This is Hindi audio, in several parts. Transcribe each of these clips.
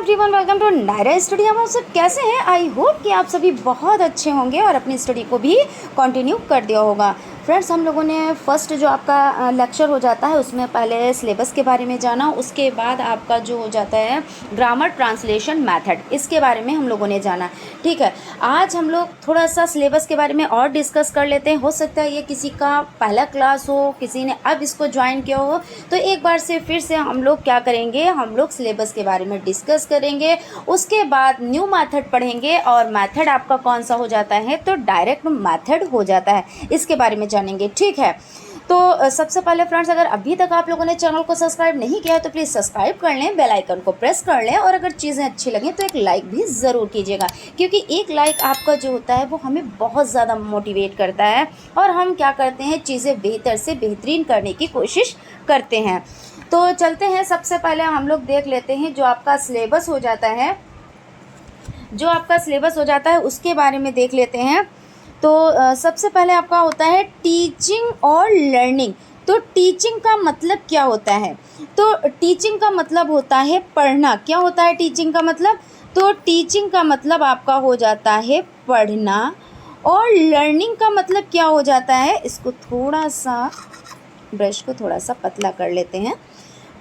Everyone, welcome to Nayra study. आप सब कैसे हैं? आई होप कि आप सभी बहुत अच्छे होंगे और अपनी स्टडी को भी कंटिन्यू कर दिया होगा। फ्रेंड्स, हम लोगों ने फर्स्ट जो आपका लेक्चर हो जाता है उसमें पहले सिलेबस के बारे में जाना, उसके बाद आपका जो हो जाता है ग्रामर ट्रांसलेशन मेथड, इसके बारे में हम लोगों ने जाना। ठीक है, आज हम लोग थोड़ा सा सिलेबस के बारे में और डिस्कस कर लेते हैं। हो सकता है ये किसी का पहला क्लास हो, किसी ने अब इसको ज्वाइन किया हो, तो एक बार से फिर से हम लोग क्या करेंगे, हम लोग सिलेबस के बारे में डिस्कस करेंगे। उसके बाद न्यू मेथड पढ़ेंगे और मेथड आपका कौन सा हो जाता है तो डायरेक्ट मेथड हो जाता है, इसके बारे में जानेंगे। ठीक है, तो सबसे पहले फ्रेंड्स, अगर अभी तक आप लोगों ने चैनल को सब्सक्राइब नहीं किया है तो प्लीज़ सब्सक्राइब कर लें, बेल आइकन को प्रेस कर लें और अगर चीज़ें अच्छी लगें तो एक लाइक भी ज़रूर कीजिएगा, क्योंकि एक लाइक आपका जो होता है वो हमें बहुत ज़्यादा मोटिवेट करता है और हम क्या करते हैं, चीज़ें बेहतर से बेहतरीन करने की कोशिश करते हैं। तो चलते हैं, सबसे पहले हम लोग देख लेते हैं जो आपका सिलेबस हो जाता है, उसके बारे में देख लेते हैं। तो सबसे पहले आपका होता है टीचिंग और लर्निंग। तो टीचिंग का मतलब क्या होता है? तो टीचिंग का मतलब होता है पढ़ना। क्या होता है टीचिंग का मतलब? तो टीचिंग का मतलब आपका हो जाता है पढ़ना। और लर्निंग का मतलब क्या हो जाता है? इसको थोड़ा सा ब्रश को थोड़ा सा पतला कर लेते हैं।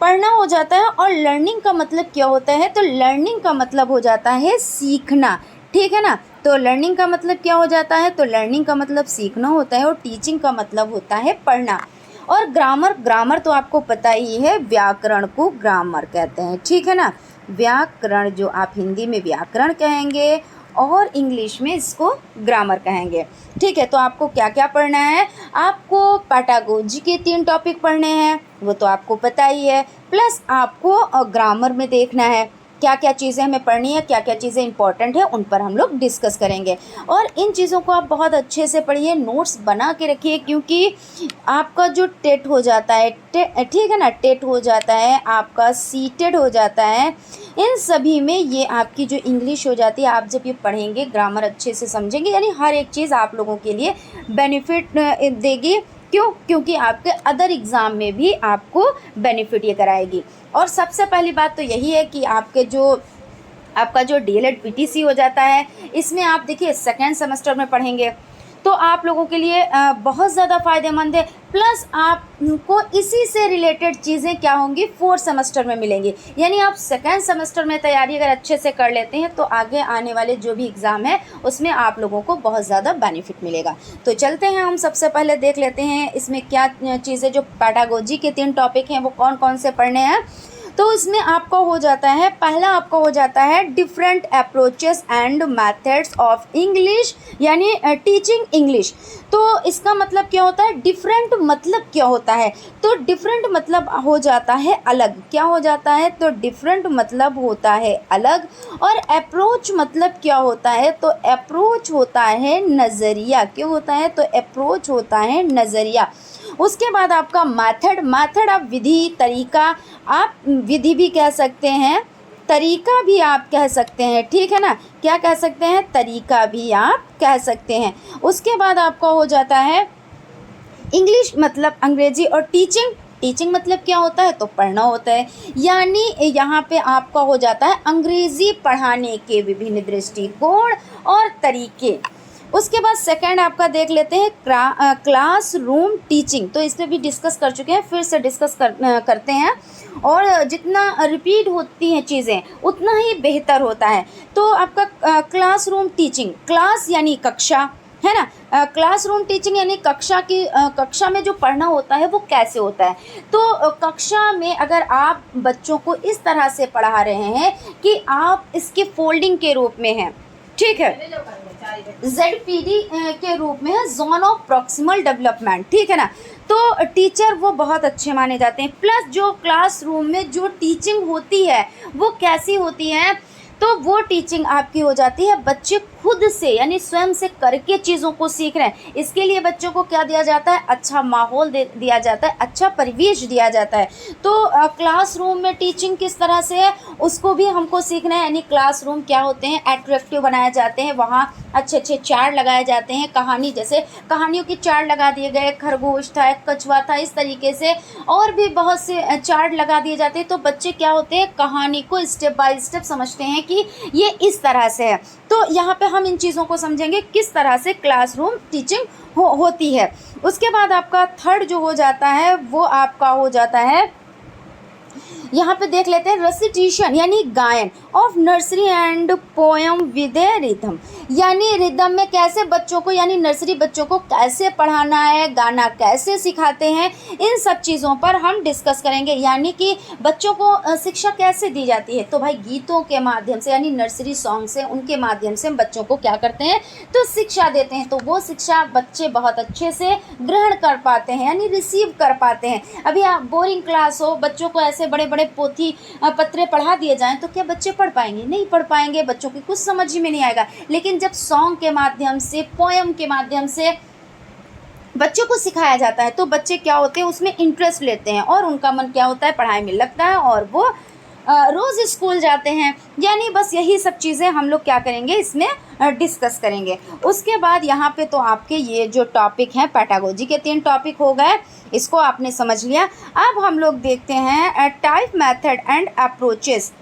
पढ़ना हो जाता है और लर्निंग का मतलब क्या होता है? तो लर्निंग का मतलब हो जाता है सीखना। ठीक है ना? तो लर्निंग का मतलब क्या हो जाता है? तो लर्निंग का मतलब सीखना होता है और टीचिंग का मतलब होता है पढ़ना। और ग्रामर तो आपको पता ही है, व्याकरण को ग्रामर कहते हैं। ठीक है ना? व्याकरण जो आप हिंदी में व्याकरण कहेंगे और इंग्लिश में इसको ग्रामर कहेंगे। ठीक है, तो आपको क्या क्या पढ़ना है? आपको पैडागोजी के 3 टॉपिक पढ़ने हैं, वो तो आपको पता ही है। प्लस आपको ग्रामर में देखना है क्या क्या चीज़ें हमें पढ़नी है, क्या क्या चीज़ें इंपॉर्टेंट है, उन पर हम लोग डिस्कस करेंगे। और इन चीज़ों को आप बहुत अच्छे से पढ़िए, नोट्स बना के रखिए, क्योंकि आपका जो टेट हो जाता है, ठीक है ना, टेट हो जाता है, आपका सीटेड हो जाता है, इन सभी में ये आपकी जो इंग्लिश हो जाती है, आप जब ये पढ़ेंगे, ग्रामर अच्छे से समझेंगे, यानी हर एक चीज़ आप लोगों के लिए बेनिफिट देगी। क्यों? क्योंकि आपके अदर एग्ज़ाम में भी आपको बेनिफिट ये कराएगी। और सबसे पहली बात तो यही है कि आपका जो डीएलएड पीटीसी हो जाता है, इसमें आप देखिए सेकेंड सेमेस्टर में पढ़ेंगे तो आप लोगों के लिए बहुत ज़्यादा फ़ायदेमंद है। प्लस आपको इसी से रिलेटेड चीज़ें क्या होंगी, 4th सेमेस्टर में मिलेंगी। यानी आप सेकेंड सेमेस्टर में तैयारी अगर अच्छे से कर लेते हैं तो आगे आने वाले जो भी एग्ज़ाम है उसमें आप लोगों को बहुत ज़्यादा बेनिफिट मिलेगा। तो चलते हैं, हम सबसे पहले देख लेते हैं इसमें क्या चीज़ें, जो पैडागोजी के 3 टॉपिक हैं वो कौन कौन से पढ़ने हैं। तो इसमें आपका हो जाता है, पहला आपका हो जाता है different approaches and methods of English, यानी टीचिंग इंग्लिश। तो इसका मतलब क्या होता है? डिफरेंट मतलब क्या होता है? तो डिफरेंट मतलब हो जाता है अलग। क्या हो जाता है? तो डिफरेंट मतलब होता है अलग। और अप्रोच मतलब क्या होता है? तो अप्रोच होता है नज़रिया। क्या होता है? तो अप्रोच होता है नज़रिया। उसके बाद आपका मेथड आप विधि, तरीका, आप विधि भी कह सकते हैं, तरीका भी आप कह सकते हैं। ठीक है ना? क्या कह सकते हैं? तरीका भी आप कह सकते हैं। उसके बाद आपका हो जाता है इंग्लिश मतलब अंग्रेजी। और टीचिंग मतलब क्या होता है? तो पढ़ना होता है। यानी यहाँ पे आपका हो जाता है अंग्रेज़ी पढ़ाने के विभिन्न दृष्टिकोण और तरीके। उसके बाद सेकंड आपका देख लेते हैं क्लासरूम टीचिंग। तो इस पर भी डिस्कस कर चुके हैं, फिर से डिस्कस करते हैं। और जितना रिपीट होती हैं चीज़ें उतना ही बेहतर होता है। तो आपका क्लासरूम टीचिंग, क्लास यानी कक्षा, है ना? क्लासरूम टीचिंग यानी कक्षा में जो पढ़ना होता है वो कैसे होता है। तो कक्षा में अगर आप बच्चों को इस तरह से पढ़ा रहे हैं कि आप इसके फोल्डिंग के रूप में हैं, ठीक है, ZPD के रूप में है, जोन ऑफ प्रॉक्सिमल डेवलपमेंट। ठीक है ना? तो टीचर वो बहुत अच्छे माने जाते हैं। प्लस जो क्लासरूम में जो टीचिंग होती है वो कैसी होती है? तो वो टीचिंग आपकी हो जाती है बच्चे खुद से यानी स्वयं से करके चीज़ों को सीख रहे हैं। इसके लिए बच्चों को क्या दिया जाता है, अच्छा माहौल दिया जाता है, अच्छा परिवेश दिया जाता है। तो क्लासरूम में टीचिंग किस तरह से है उसको भी हमको सीखना है, यानी क्लासरूम क्या होते हैं, अट्रैक्टिव बनाए जाते हैं, वहाँ अच्छे अच्छे चार्ट लगाए जाते हैं, कहानी जैसे कहानियों की चार्ट लगा दिए गए, खरगोश था, एक कछुआ था, इस तरीके से और भी बहुत से चार्ट लगा दिए जाते हैं। तो बच्चे क्या होते हैं, कहानी को स्टेप बाय स्टेप समझते हैं कि ये इस तरह से है। तो यहाँ पे हम इन चीज़ों को समझेंगे किस तरह से क्लासरूम टीचिंग होती है। उसके बाद आपका थर्ड जो हो जाता है वो आपका हो जाता है, यहाँ पे देख लेते हैं, रेसिटेशन यानी गायन of nursery and poem with A rhythm, यानी रिदम में कैसे बच्चों को यानी नर्सरी बच्चों को कैसे पढ़ाना है, गाना कैसे सिखाते हैं, इन सब चीज़ों पर हम डिस्कस करेंगे। यानी कि बच्चों को शिक्षा कैसे दी जाती है, तो भाई गीतों के माध्यम से यानी नर्सरी सॉन्ग से उनके माध्यम से हम बच्चों को क्या करते हैं, तो शिक्षा देते हैं। तो वो शिक्षा बच्चे बहुत अच्छे से ग्रहण कर पाते हैं यानी रिसीव कर पाते हैं। अभी आप बोरिंग क्लास हो, बच्चों को ऐसे बड़े बड़े पोथी पत्रे पढ़ा दिए जाएं तो क्या बच्चे पढ़ पाएंगे, नहीं पढ़ पाएंगे, बच्चों की कुछ समझ में नहीं आएगा। लेकिन जब सॉन्ग के माध्यम से, पोएम के माध्यम से बच्चों को सिखाया जाता है तो बच्चे क्या होते हैं, उसमें इंटरेस्ट लेते हैं और उनका मन क्या होता है, पढ़ाई में लगता है और वो रोज़ स्कूल जाते हैं। यानी बस यही सब चीज़ें हम लोग क्या करेंगे, इसमें डिस्कस करेंगे। उसके बाद यहाँ पे तो आपके ये जो टॉपिक हैं पैडागोजी के 3 टॉपिक हो गए, इसको आपने समझ लिया। अब हम लोग देखते हैं टाइप, मेथड एंड अप्रोचेस,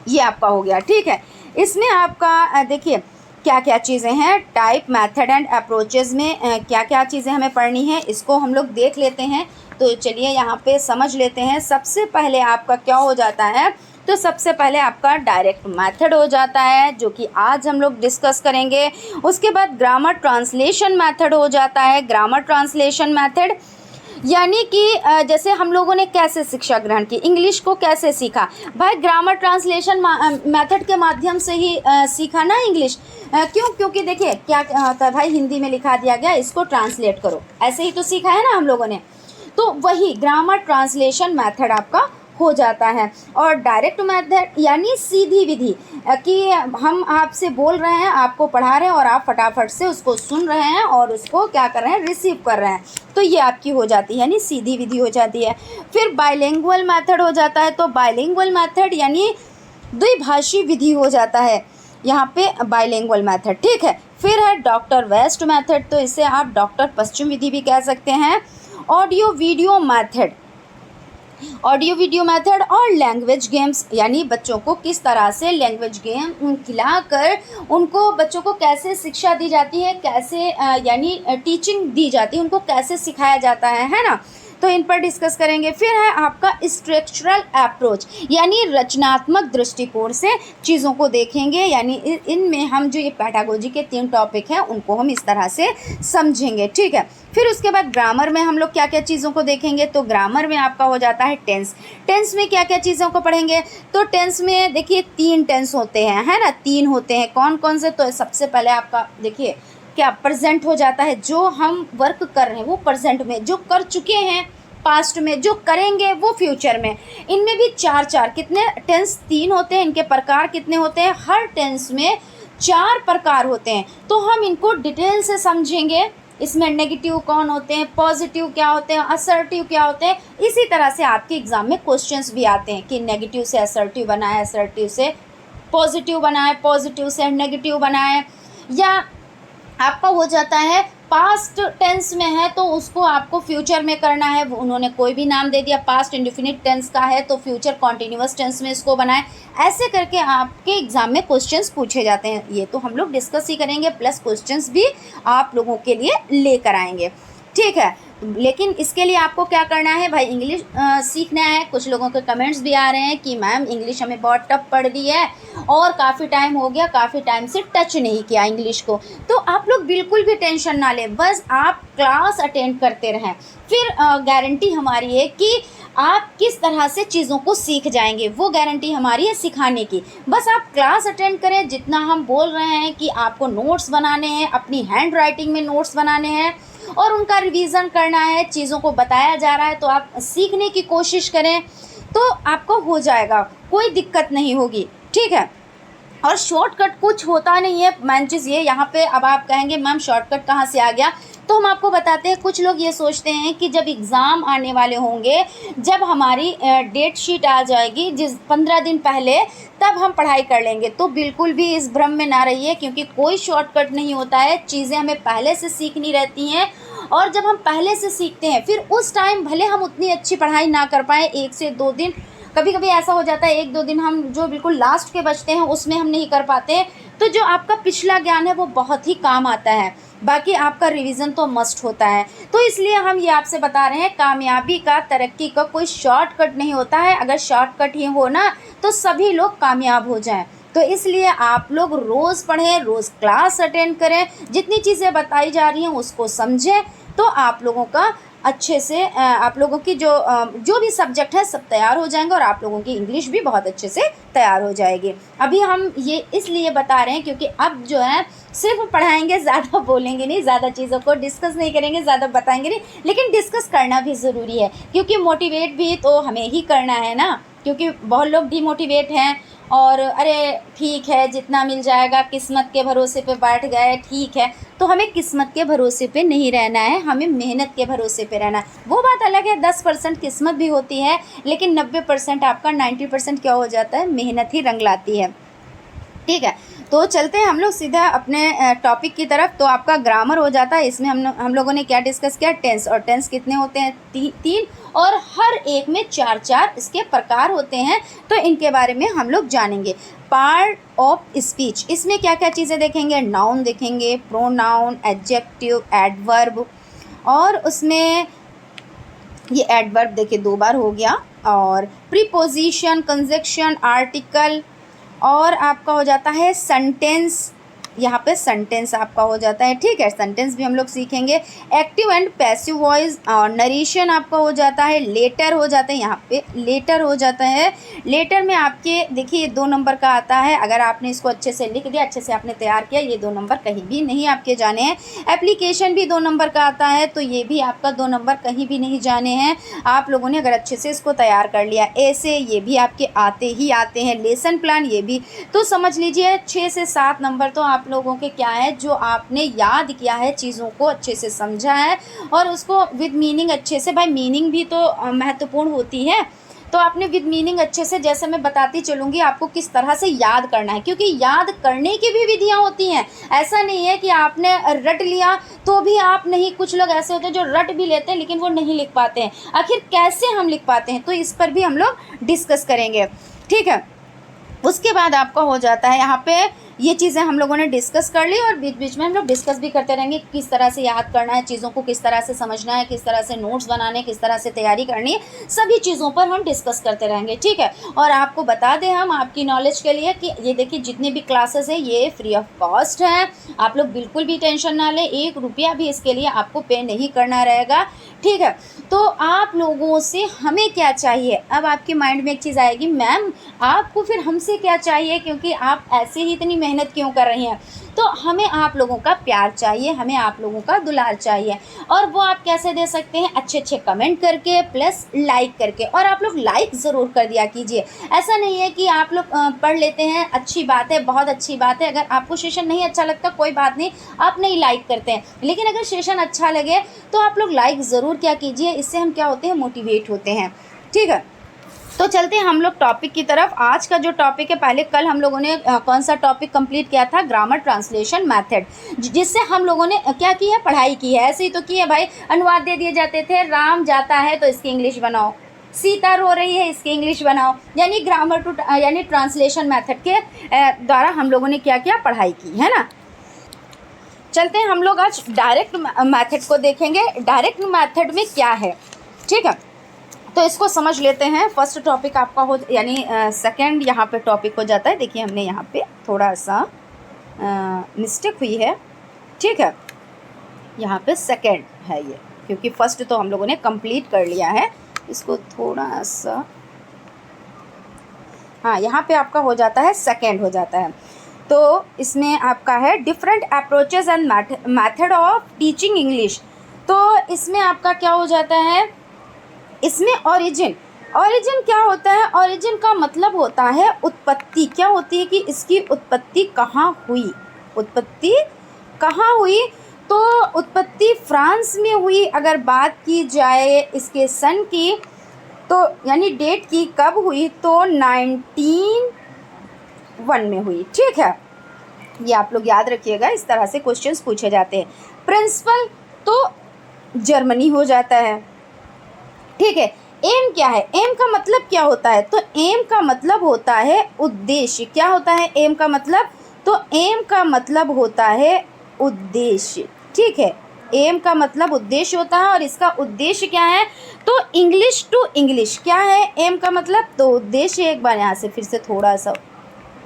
ये आपका हो गया। ठीक है, इसमें आपका देखिए क्या क्या चीज़ें हैं, टाइप, मेथड एंड अप्रोचेस में क्या क्या चीज़ें हमें पढ़नी है इसको हम लोग देख लेते हैं। तो चलिए यहाँ पे समझ लेते हैं। सबसे पहले आपका क्या हो जाता है, तो सबसे पहले आपका डायरेक्ट मेथड हो जाता है जो कि आज हम लोग डिस्कस करेंगे। उसके बाद ग्रामर ट्रांसलेशन मेथड हो जाता है। ग्रामर ट्रांसलेशन मेथड यानी कि जैसे हम लोगों ने कैसे शिक्षा ग्रहण की, इंग्लिश को कैसे सीखा, भाई ग्रामर ट्रांसलेशन मेथड के माध्यम से ही सीखा ना इंग्लिश। क्यों, क्योंकि देखिए क्या होता है भाई, हिंदी में लिखा दिया गया इसको ट्रांसलेट करो, ऐसे ही तो सीखा है ना हम लोगों ने। तो वही ग्रामर ट्रांसलेशन मेथड आपका हो जाता है। और डायरेक्ट मेथड यानी सीधी विधि कि हम आपसे बोल रहे हैं, आपको पढ़ा रहे हैं और आप फटाफट से उसको सुन रहे हैं और उसको क्या कर रहे हैं, रिसीव कर रहे हैं, तो ये आपकी हो जाती है यानी सीधी विधि हो जाती है। फिर बाइलिंगुअल मेथड हो जाता है। तो बाइलिंगुअल मेथड यानी द्विभाषी विधि हो जाता है यहाँ पे बाइलिंगुअल मेथड। ठीक है, फिर है डॉक्टर वेस्ट मेथड, तो इसे आप डॉक्टर पश्चिम विधि भी कह सकते हैं। Audio video method, audio video method और लैंग्वेज गेम्स यानी बच्चों को किस तरह से लैंग्वेज गेम खिलाकर उनको बच्चों को कैसे शिक्षा दी जाती है, कैसे यानी टीचिंग दी जाती है, उनको कैसे सिखाया जाता है ना, तो इन पर डिस्कस करेंगे। फिर है आपका स्ट्रक्चरल अप्रोच यानी रचनात्मक दृष्टिकोण से चीज़ों को देखेंगे, यानी इनमें हम जो ये पैडागोजी के 3 टॉपिक हैं उनको हम इस तरह से समझेंगे। ठीक है, फिर उसके बाद ग्रामर में हम लोग क्या क्या चीज़ों को देखेंगे, तो ग्रामर में आपका हो जाता है टेंस। टेंस में क्या क्या चीज़ों को पढ़ेंगे, तो टेंस में देखिए 3 टेंस होते हैं, है ना, 3 होते हैं। कौन कौन से, तो सबसे पहले आपका देखिए क्या प्रेजेंट हो जाता है, जो हम वर्क कर रहे हैं वो प्रेजेंट में, जो कर चुके हैं पास्ट में, जो करेंगे वो फ्यूचर में। इनमें भी 4 कितने टेंस 3 होते हैं, इनके प्रकार कितने होते हैं, हर टेंस में 4 प्रकार होते हैं। तो हम इनको डिटेल से समझेंगे, इसमें नेगेटिव कौन होते हैं, पॉजिटिव क्या होते हैं, असर्टिव क्या होते हैं। इसी तरह से आपके एग्जाम में क्वेश्चंस भी आते हैं कि नेगेटिव से असर्टिव बनाए, असर्टिव से पॉजिटिव बनाए, पॉजिटिव से नेगेटिव बनाए, या आपका हो जाता है पास्ट टेंस में है तो उसको आपको फ्यूचर में करना है, उन्होंने कोई भी नाम दे दिया, पास्ट इंडेफिनिट टेंस का है तो फ्यूचर कॉन्टिन्यूअस टेंस में इसको बनाएं। ऐसे करके आपके एग्जाम में क्वेश्चंस पूछे जाते हैं। ये तो हम लोग डिस्कस ही करेंगे, प्लस क्वेश्चंस भी आप लोगों के लिए लेकर आएंगे। ठीक है, लेकिन इसके लिए आपको क्या करना है भाई, इंग्लिश सीखना है। कुछ लोगों के कमेंट्स भी आ रहे हैं कि मैम इंग्लिश हमें बहुत टफ पड़ रही है और काफ़ी टाइम हो गया, काफ़ी टाइम से टच नहीं किया इंग्लिश को। तो आप लोग बिल्कुल भी टेंशन ना लें, बस आप क्लास अटेंड करते रहें, फिर गारंटी हमारी है कि आप किस तरह से चीज़ों को सीख जाएंगे, वो गारंटी हमारी है सिखाने की। बस आप क्लास अटेंड करें, जितना हम बोल रहे हैं कि आपको नोट्स बनाने हैं, अपनी हैंड राइटिंग में नोट्स बनाने हैं और उनका रिवीजन करना है, चीज़ों को बताया जा रहा है तो आप सीखने की कोशिश करें तो आपको हो जाएगा, कोई दिक्कत नहीं होगी। ठीक है। और शॉर्टकट कुछ होता नहीं है। मेन चीज़ ये, यहाँ पे अब आप कहेंगे मैम शॉर्टकट कहाँ से आ गया, तो हम आपको बताते हैं। कुछ लोग ये सोचते हैं कि जब एग्ज़ाम आने वाले होंगे, जब हमारी डेट शीट आ जाएगी जिस 15 दिन पहले, तब हम पढ़ाई कर लेंगे। तो बिल्कुल भी इस भ्रम में ना रहिए, क्योंकि कोई शॉर्टकट नहीं होता है। चीज़ें हमें पहले से सीखनी रहती हैं, और जब हम पहले से सीखते हैं फिर उस टाइम भले हम उतनी अच्छी पढ़ाई ना कर पाएँ, 1 से 2 दिन, कभी कभी ऐसा हो जाता है 1-2 दिन हम जो बिल्कुल लास्ट के बचते हैं उसमें हम नहीं कर पाते, तो जो आपका पिछला ज्ञान है वो बहुत ही काम आता है। बाकी आपका रिवीजन तो मस्ट होता है। तो इसलिए हम ये आपसे बता रहे हैं, कामयाबी का, तरक्की का कोई शॉर्टकट नहीं होता है। अगर शॉर्टकट ही हो ना तो सभी लोग कामयाब हो जाएं। तो इसलिए आप लोग रोज़ पढ़ें, रोज़ क्लास अटेंड करें, जितनी चीज़ें बताई जा रही हैं उसको समझें, तो आप लोगों का अच्छे से आप लोगों की जो भी सब्जेक्ट है सब तैयार हो जाएंगे, और आप लोगों की इंग्लिश भी बहुत अच्छे से तैयार हो जाएगी। अभी हम ये इसलिए बता रहे हैं क्योंकि अब जो है सिर्फ पढ़ाएंगे, ज़्यादा बोलेंगे नहीं, ज़्यादा चीज़ों को डिस्कस नहीं करेंगे, ज़्यादा बताएंगे नहीं, लेकिन डिस्कस करना भी ज़रूरी है, क्योंकि मोटिवेट भी तो हमें ही करना है ना। क्योंकि बहुत लोग डिमोटिवेट हैं, और अरे ठीक है जितना मिल जाएगा, किस्मत के भरोसे पे बैठ गए, ठीक है। तो हमें किस्मत के भरोसे पे नहीं रहना है, हमें मेहनत के भरोसे पे रहना है। वो बात अलग है, 10% किस्मत भी होती है, लेकिन 90% आपका 90% क्या हो जाता है, मेहनत ही रंग लाती है। ठीक है, तो चलते हैं हम लोग सीधा अपने टॉपिक की तरफ। तो आपका ग्रामर हो जाता है। इसमें हम लोगों ने क्या डिस्कस किया, टेंस। और टेंस कितने होते हैं, 3, और हर एक में 4-4 इसके प्रकार होते हैं, तो इनके बारे में हम लोग जानेंगे। पार्ट ऑफ स्पीच, इसमें क्या क्या चीज़ें देखेंगे, नाउन देखेंगे, प्रोनाउन, एडजेक्टिव, एडवर्ब, और उसमें ये एडवर्ब देखिए 2 बार हो गया, और प्रीपोजिशन, कंजक्शन, आर्टिकल, और आपका हो जाता है सेंटेंस। यहाँ पे सेंटेंस आपका हो जाता है। ठीक है, सेंटेंस भी हम लोग सीखेंगे। एक्टिव एंड पैसिव वॉइस, और नरेशन आपका हो जाता है। लेटर हो जाता है, यहाँ पे लेटर हो जाता है। लेटर में आपके देखिए 2 नंबर का आता है। अगर आपने इसको अच्छे से लिख दिया, अच्छे से आपने तैयार किया, ये 2 नंबर कहीं भी नहीं आपके जाने हैं। एप्लीकेशन भी 2 नंबर का आता है, तो ये भी आपका 2 नंबर कहीं भी नहीं जाने हैं। आप लोगों ने अगर अच्छे से इसको तैयार कर लिया। ऐसे ये भी आपके आते ही आते हैं। लेसन प्लान ये भी, तो समझ लीजिए 6 से 7 नंबर तो आप लोगों के क्या है, जो आपने याद किया है, चीज़ों को अच्छे से समझा है, और उसको विद मीनिंग अच्छे से, भाई मीनिंग भी तो महत्वपूर्ण होती है, तो आपने विद मीनिंग अच्छे से, जैसे मैं बताती चलूँगी आपको किस तरह से याद करना है, क्योंकि याद करने की भी विधियाँ होती हैं। ऐसा नहीं है कि आपने रट लिया तो भी आप नहीं, कुछ लोग ऐसे होते हैं जो रट भी लेते हैं लेकिन वो नहीं लिख पाते हैं। आखिर कैसे हम लिख पाते हैं, तो इस पर भी हम लोग डिस्कस करेंगे। ठीक है, उसके बाद आपका हो जाता है, यहाँ पे ये चीज़ें हम लोगों ने डिस्कस कर ली, और बीच बीच में हम लोग डिस्कस भी करते रहेंगे किस तरह से याद करना है, चीज़ों को किस तरह से समझना है, किस तरह से नोट्स बनाने, किस तरह से तैयारी करनी है, सभी चीज़ों पर हम डिस्कस करते रहेंगे। ठीक है, और आपको बता दें हम आपकी नॉलेज के लिए कि ये देखिए जितने भी क्लासेस हैं ये फ्री ऑफ कॉस्ट हैं। आप लोग बिल्कुल भी टेंशन ना लें, 1 रुपया भी इसके लिए आपको पे नहीं करना रहेगा। ठीक है, तो आप लोगों से हमें क्या चाहिए, अब आपके माइंड में एक चीज़ आएगी, मैम आपको फिर हमसे क्या चाहिए, क्योंकि आप ऐसे ही इतनी मेहनत क्यों कर रही हैं। तो हमें आप लोगों का प्यार चाहिए, हमें आप लोगों का दुलार चाहिए, और वो आप कैसे दे सकते हैं, अच्छे अच्छे कमेंट करके, प्लस लाइक करके। और आप लोग लाइक ज़रूर कर दिया कीजिए। ऐसा नहीं है कि आप लोग पढ़ लेते हैं, अच्छी बात है, बहुत अच्छी बात है। अगर आपको सेशन नहीं अच्छा लगता कोई बात नहीं, आप नहीं लाइक करते हैं, लेकिन अगर सेशन अच्छा लगे तो आप लोग लाइक ज़रूर क्या कीजिए। इससे हम क्या होते हैं, मोटिवेट होते हैं। ठीक है, तो चलते हैं हम लोग टॉपिक की तरफ। आज का जो टॉपिक है, पहले कल हम लोगों ने कौन सा टॉपिक कंप्लीट किया था, ग्रामर ट्रांसलेशन मेथड, जिससे हम लोगों ने क्या की है, पढ़ाई की है। ऐसे ही तो की है भाई, अनुवाद दे दिए जाते थे, राम जाता है तो इसकी इंग्लिश बनाओ, सीता रो रही है इसकी इंग्लिश बनाओ, यानी ग्रामर टू यानी ट्रांसलेशन मेथड के द्वारा हम लोगों ने क्या किया, पढ़ाई की है ना। चलते हैं हम लोग आज डायरेक्ट मेथड को देखेंगे। डायरेक्ट मेथड में क्या है, ठीक है, तो इसको समझ लेते हैं। फर्स्ट टॉपिक आपका हो यानी सेकंड यहाँ पे टॉपिक हो जाता है। देखिए हमने यहाँ पे थोड़ा सा मिस्टेक हुई है। ठीक है, यहाँ पे सेकंड है ये, क्योंकि फर्स्ट तो हम लोगों ने कंप्लीट कर लिया है। इसको थोड़ा सा, हाँ यहाँ पे आपका हो जाता है सेकंड हो जाता है। तो इसमें आपका है different approaches and method of teaching English. तो इसमें आपका क्या हो जाता है, इसमें ओरिजिन क्या होता है? ओरिजिन का मतलब होता है उत्पत्ति। क्या होती है कि इसकी उत्पत्ति कहाँ हुई? उत्पत्ति कहाँ हुई? तो उत्पत्ति फ्रांस में हुई। अगर बात की जाए इसके सन की, तो यानी डेट की कब हुई, तो 1901 में हुई। ठीक है, ये आप लोग याद रखिएगा, इस तरह से क्वेश्चंस पूछे जाते हैं। प्रिंसिपल तो जर्मनी हो जाता है। ठीक है, एम क्या है? एम का मतलब क्या होता है? तो एम का मतलब होता है उद्देश्य। क्या होता है एम का मतलब? तो एम का मतलब होता है उद्देश्य। ठीक है, एम का मतलब उद्देश्य होता है, और इसका उद्देश्य क्या है? तो इंग्लिश टू इंग्लिश। क्या है एम का मतलब? तो उद्देश्य, एक बार यहाँ से फिर से थोड़ा सा,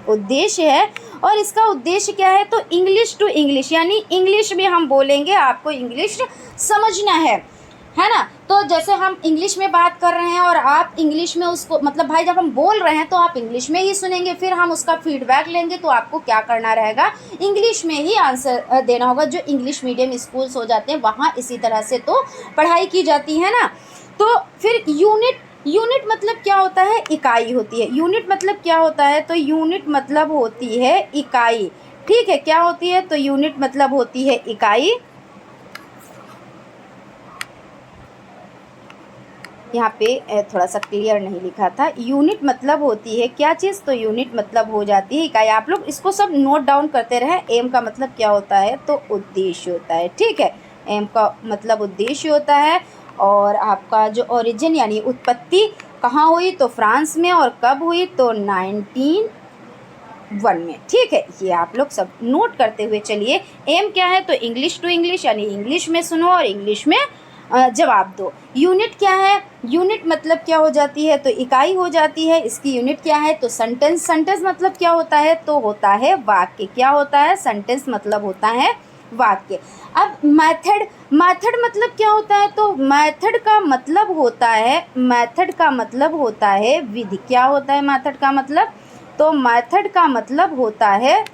उद्देश्य है, और इसका उद्देश्य क्या है? तो इंग्लिश टू इंग्लिश, यानी इंग्लिश में हम बोलेंगे, आपको इंग्लिश समझना है ना। तो जैसे हम इंग्लिश में बात कर रहे हैं और आप इंग्लिश में उसको, मतलब भाई जब हम बोल रहे हैं तो आप इंग्लिश में ही सुनेंगे, फिर हम उसका फीडबैक लेंगे, तो आपको क्या करना रहेगा? इंग्लिश में ही आंसर देना होगा। जो इंग्लिश मीडियम स्कूल्स हो जाते हैं वहाँ इसी तरह से तो पढ़ाई की जाती है ना। तो फिर यूनिट मतलब क्या होता है? इकाई होती है। यूनिट मतलब क्या होता है? तो यूनिट मतलब होती है इकाई। ठीक है, क्या होती है? तो यूनिट मतलब होती है इकाई। यहाँ पे थोड़ा सा क्लियर नहीं लिखा था। यूनिट मतलब होती है क्या चीज़? तो यूनिट मतलब हो जाती है इकाई। आप लोग इसको सब नोट डाउन करते रहें। एम का मतलब क्या होता है? तो उद्देश्य होता है। ठीक है, एम का मतलब उद्देश्य होता है। और आपका जो ओरिजिन यानी उत्पत्ति कहाँ हुई? तो फ्रांस में। और कब हुई? तो 1901 में। ठीक है, ये आप लोग सब नोट करते हुए चलिए। एम क्या है? तो इंग्लिश टू इंग्लिश, यानी इंग्लिश में सुनो और इंग्लिश में जवाब दो। यूनिट क्या है? यूनिट मतलब क्या हो जाती है? तो इकाई हो जाती है। इसकी यूनिट क्या है? तो सेंटेंस। सेंटेंस मतलब क्या होता है? तो होता है वाक्य। क्या होता है? सेंटेंस मतलब होता है वाक्य। अब मेथड, मेथड मतलब क्या होता है? तो मेथड का मतलब होता है, मेथड का मतलब होता है विधि। क्या होता है मेथड का मतलब? तो मेथड का मतलब होता है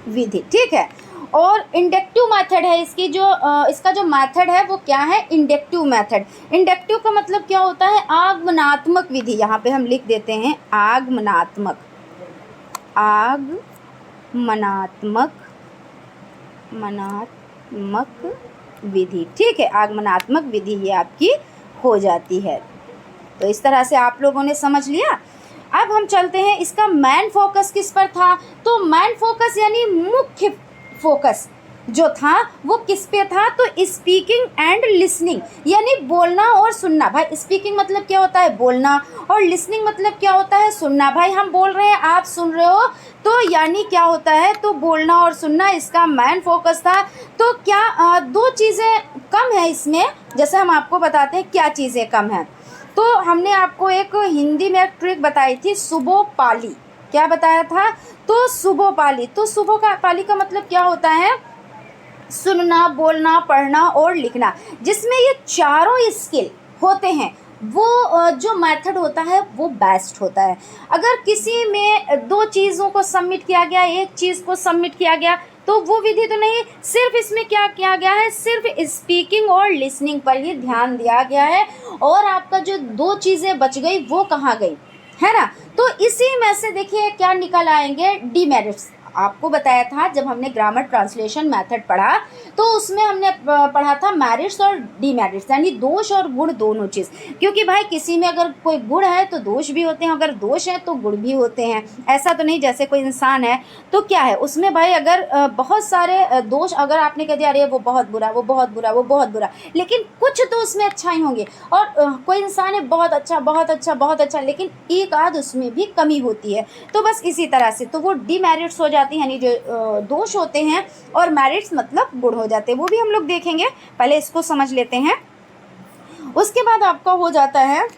विधि। ठीक है, और इंडक्टिव मेथड है इसकी जो इसका जो मेथड है वो क्या है? Inductive method. इंडक्टिव का मतलब क्या होता है? आगमनात्मक विधि। यहाँ पे हम लिख देते हैं आगमनात्मक, आगमनात्मक, मनात्मक विधि। ठीक है, आगमनात्मक विधि ये आपकी हो जाती है। तो इस तरह से आप लोगों ने समझ लिया। अब हम चलते हैं, इसका मेन फोकस किस पर था? तो मेन फोकस यानी मुख्य फोकस जो था वो किस पे था? तो स्पीकिंग एंड लिसनिंग, यानी बोलना और सुनना। भाई स्पीकिंग मतलब क्या होता है? बोलना। और लिसनिंग मतलब क्या होता है? सुनना। भाई हम बोल रहे हैं, आप सुन रहे हो, तो यानी क्या होता है? तो बोलना और सुनना इसका मेन फोकस था। तो क्या दो चीज़ें कम है इसमें, जैसे हम आपको बताते हैं क्या चीज़ें कम हैं। तो हमने आपको एक हिंदी में एक ट्रिक बताई थी, सुबो पाली। क्या बताया था? तो सुबो पाली। तो सुबो का पाली का मतलब क्या होता है? सुनना, बोलना, पढ़ना और लिखना, जिसमें ये चारों स्किल होते हैं, वो जो मेथड होता है वो बेस्ट होता है। अगर किसी में दो चीज़ों को सबमिट किया गया, एक चीज़ को सबमिट किया गया, तो वो विधि तो नहीं। सिर्फ इसमें क्या किया गया है? सिर्फ स्पीकिंग और लिसनिंग पर ही ध्यान दिया गया है। और आपका जो दो चीज़ें बच गई वो कहाँ गई, है ना। तो इसी में से देखिए क्या निकल आएंगे? डीमेरिट्स। आपको बताया था जब हमने ग्रामर ट्रांसलेशन मेथड पढ़ा, तो उसमें हमने पढ़ा था मेरिट्स और डीमेरिट्स, यानी दोष और गुण दोनों चीज़। क्योंकि भाई किसी में अगर कोई गुण है तो दोष भी होते हैं, अगर दोष है तो गुण भी होते हैं। ऐसा तो नहीं जैसे कोई इंसान है तो क्या है उसमें भाई, अगर बहुत सारे दोष, अगर आपने कह दिया अरे वो बहुत बुरा, वो बहुत बुरा, वो बहुत बुरा, लेकिन कुछ तो उसमें अच्छा ही होंगे। और कोई इंसान है बहुत अच्छा, बहुत अच्छा, बहुत अच्छा, लेकिन एक आध उसमें भी कमी होती है। तो बस इसी तरह से तो वो डीमेरिट्स हो जाती हैं, यानी जो दोष होते हैं, और मेरिट्स मतलब गुण हो जाते हैं। वो भी हम लोग देखेंगे, पहले इसको समझ लेते हैं। उसके बाद आपका हो जाता है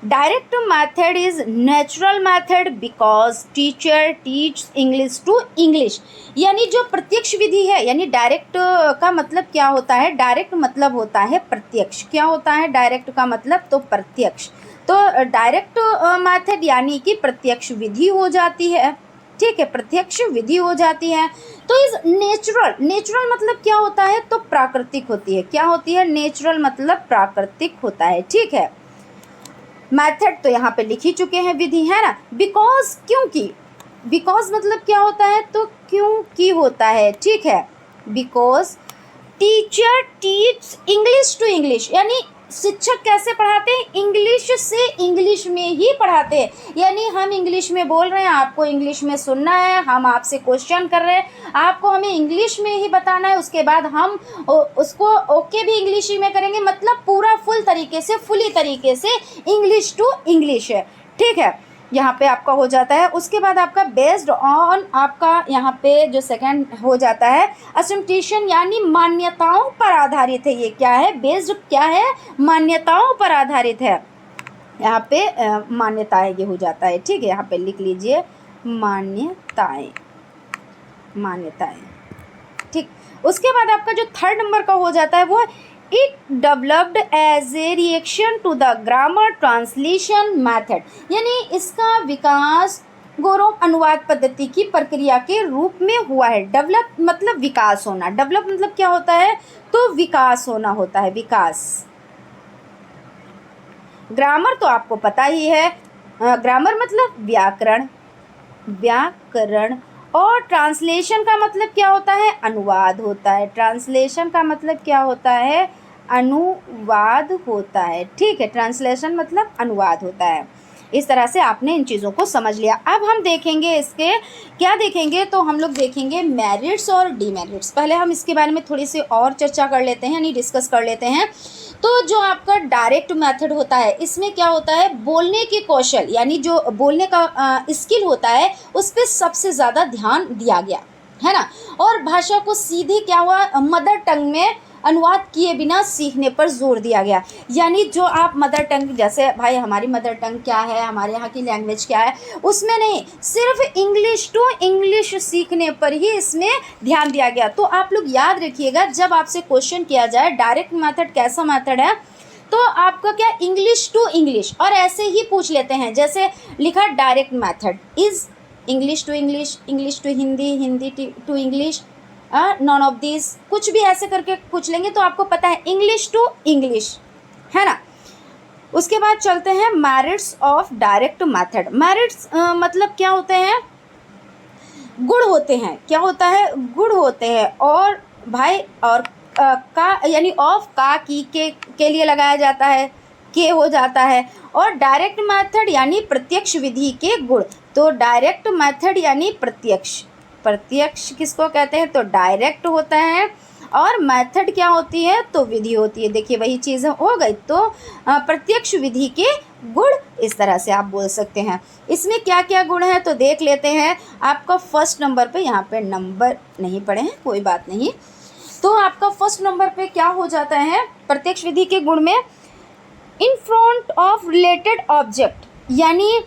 direct method is natural method because teacher teach English to English, यानी जो प्रत्यक्ष विधि है, यानी डायरेक्ट का मतलब क्या होता है? डायरेक्ट मतलब होता है प्रत्यक्ष। क्या होता है डायरेक्ट का मतलब? तो प्रत्यक्ष। तो डायरेक्ट मैथड यानी कि प्रत्यक्ष विधि हो जाती है। ठीक है, प्रत्यक्ष विधि हो जाती है। तो इस नेचुरल, नेचुरल मतलब क्या होता है? तो प्राकृतिक होती है। क्या होती है? नेचुरल मतलब प्राकृतिक होता है। ठीक है, मेथड तो यहाँ पे लिख ही चुके हैं, विधि, है ना। बिकॉज, क्योंकि, बिकॉज मतलब क्या होता है, तो क्योंकि होता है, ठीक है। Because teacher teach English to English, यानी शिक्षक कैसे पढ़ाते हैं, इंग्लिश से इंग्लिश में ही पढ़ाते हैं। यानी हम इंग्लिश में बोल रहे हैं, आपको इंग्लिश में सुनना है, हम आपसे क्वेश्चन कर रहे हैं, आपको हमें इंग्लिश में ही बताना है, उसके बाद हम उसको ओके भी इंग्लिश ही में करेंगे। मतलब पूरा फुली तरीके से इंग्लिश टू इंग्लिश है, ठीक है। यहाँ पे आपका हो जाता है। उसके बाद आपका बेस्ड ऑन, आपका यहाँ पे जो सेकंड हो जाता है असम्पशन, यानी मान्यताओं पर आधारित है। ये क्या है, बेस्ड क्या है, मान्यताओं पर आधारित है। यहाँ पे मान्यताएं ये हो जाता है, ठीक है। यहाँ पे लिख लीजिए मान्यताएं, मान्यताएं, ठीक। उसके बाद आपका जो थर्ड नंबर का हो जाता है वो it developed as a reaction to the grammar translation method, यानी इसका विकास गौरव अनुवाद पद्धति की प्रक्रिया के रूप में हुआ है। डेवलप मतलब विकास होना, डेवलप मतलब क्या होता है, तो विकास होना होता है, विकास। ग्रामर तो आपको पता ही है, ग्रामर मतलब व्याकरण, व्याकरण। और ट्रांसलेशन का मतलब क्या होता है, अनुवाद होता है। ट्रांसलेशन का मतलब क्या होता है, अनुवाद होता है, ठीक है। ट्रांसलेशन मतलब अनुवाद होता है। इस तरह से आपने इन चीज़ों को समझ लिया। अब हम देखेंगे इसके क्या देखेंगे, तो हम लोग देखेंगे मेरिट्स और डीमेरिट्स। पहले हम इसके बारे में थोड़ी सी और चर्चा कर लेते हैं, यानी डिस्कस कर लेते हैं। तो जो आपका डायरेक्ट मेथड होता है, इसमें क्या होता है, बोलने के कौशल, यानी जो बोलने का स्किल होता है, उस पर सबसे ज़्यादा ध्यान दिया गया, है ना। और भाषा को सीधे क्या हुआ, मदर टंग में अनुवाद किए बिना सीखने पर जोर दिया गया। यानी जो आप मदर टंग, जैसे भाई हमारी मदर टंग क्या है, हमारे यहाँ की लैंग्वेज क्या है, उसमें नहीं, सिर्फ इंग्लिश टू इंग्लिश सीखने पर ही इसमें ध्यान दिया गया। तो आप लोग याद रखिएगा, जब आपसे क्वेश्चन किया जाए डायरेक्ट मेथड कैसा मेथड है, तो आपका क्या, इंग्लिश टू इंग्लिश, और ऐसे ही पूछ लेते हैं। जैसे लिखा direct method is English to English, English to Hindi, Hindi to English, none of this, कुछ भी ऐसे करके पूछ लेंगे तो आपको पता है इंग्लिश टू इंग्लिश, है ना। उसके बाद चलते हैं merits of direct method. Merits मतलब क्या होते हैं, गुण होते हैं। क्या होता है, गुण होते हैं। और भाई और का यानी ऑफ, का, की, के लिए लगाया जाता है, के हो जाता है। और डायरेक्ट मेथड यानी प्रत्यक्ष विधि के गुण। तो डायरेक्ट मेथड यानी प्रत्यक्ष, प्रत्यक्ष किसको कहते हैं, तो डायरेक्ट होता है। और मेथड क्या होती है, तो विधि होती है। देखिए वही चीज़ हो गई। तो प्रत्यक्ष विधि के गुण, इस तरह से आप बोल सकते हैं। इसमें क्या क्या गुण हैं तो देख लेते हैं। आपका फर्स्ट नंबर पे, यहाँ पे नंबर नहीं पढ़े हैं, कोई बात नहीं। तो आपका फर्स्ट नंबर पे क्या हो जाता है, प्रत्यक्ष विधि के गुण में in front of related object, यानी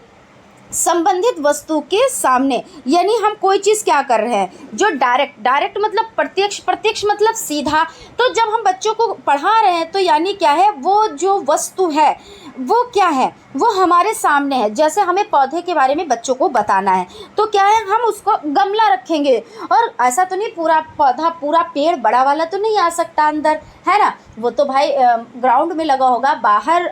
संबंधित वस्तु के सामने। यानी हम कोई चीज़ क्या कर रहे हैं, जो डायरेक्ट, डायरेक्ट मतलब प्रत्यक्ष, प्रत्यक्ष मतलब सीधा। तो जब हम बच्चों को पढ़ा रहे हैं तो यानी क्या है, वो जो वस्तु है वो क्या है, वो हमारे सामने है। जैसे हमें पौधे के बारे में बच्चों को बताना है तो क्या है, हम उसको गमला रखेंगे, और ऐसा तो नहीं पूरा पौधा, पूरा पेड़ बड़ा वाला तो नहीं आ सकता अंदर, है ना। वो तो भाई ग्राउंड में लगा होगा, बाहर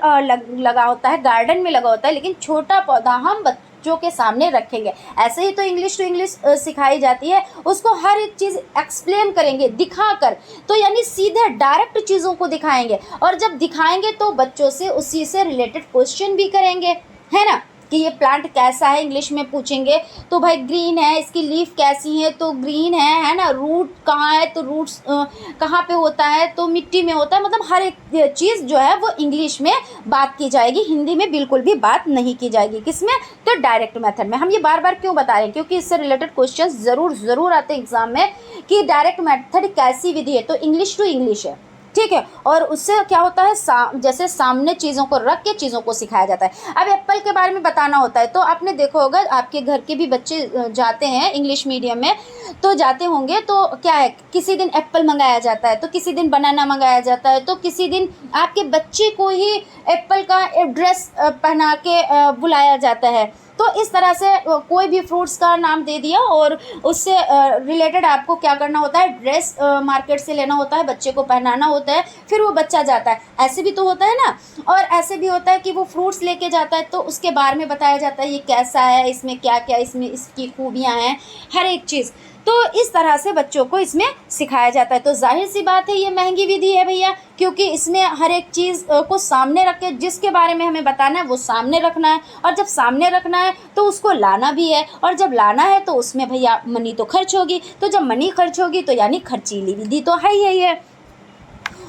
लगा होता है, गार्डन में लगा होता है, लेकिन छोटा पौधा हम बच्चों के सामने रखेंगे। ऐसे ही तो इंग्लिश टू इंग्लिश सिखाई जाती है, उसको हर एक चीज़ एक्सप्लेन करेंगे दिखाकर। तो यानी सीधे डायरेक्ट चीज़ों को दिखाएंगे, और जब दिखाएंगे तो बच्चों से उसी से रिलेटेड क्वेश्चन भी करेंगे, है ना। कि ये प्लांट कैसा है, इंग्लिश में पूछेंगे तो भाई ग्रीन है, इसकी लीफ कैसी है, तो ग्रीन है ना। रूट कहाँ है, तो रूट्स कहाँ पे होता है, तो मिट्टी में होता है। मतलब हर एक चीज़ जो है वो इंग्लिश में बात की जाएगी, हिंदी में बिल्कुल भी बात नहीं की जाएगी। किसमें, तो डायरेक्ट मेथड में। हम ये बार बार क्यों बता रहे हैं, क्योंकि इससे रिलेटेड क्वेश्चन ज़रूर आते हैं एग्जाम में, कि डायरेक्ट मेथड कैसी विधि है, तो इंग्लिश टू इंग्लिश है, ठीक है। और उससे क्या होता है, जैसे सामने चीज़ों को रख के चीज़ों को सिखाया जाता है। अब एप्पल के बारे में बताना होता है, तो आपने देखा होगा आपके घर के भी बच्चे जाते हैं इंग्लिश मीडियम में, तो जाते होंगे, तो क्या है, किसी दिन एप्पल मंगाया जाता है, तो किसी दिन बनाना मंगाया जाता है, तो किसी दिन आपके बच्चे को ही एप्पल का ड्रेस पहना के बुलाया जाता है, तो इस तरह से कोई भी फ्रूट्स का नाम दे दिया और उससे रिलेटेड आपको क्या करना होता है, ड्रेस मार्केट से लेना होता है, बच्चे को पहनाना होता है, फिर वो बच्चा जाता है। ऐसे भी तो होता है ना, और ऐसे भी होता है कि वो फ्रूट्स लेके जाता है तो उसके बारे में बताया जाता है ये कैसा है, इसमें क्या क्या, इसमें इसकी खूबियाँ हैं, हर एक चीज़। तो इस तरह से बच्चों को इसमें सिखाया जाता है। तो जाहिर सी बात है ये महंगी विधि है भैया, क्योंकि इसमें हर एक चीज़ को सामने रख के जिसके बारे में हमें बताना है वो सामने रखना है, और जब सामने रखना है तो उसको लाना भी है, और जब लाना है तो उसमें भैया मनी तो खर्च होगी, तो जब मनी खर्च होगी तो यानी खर्चीली विधि तो है ही है।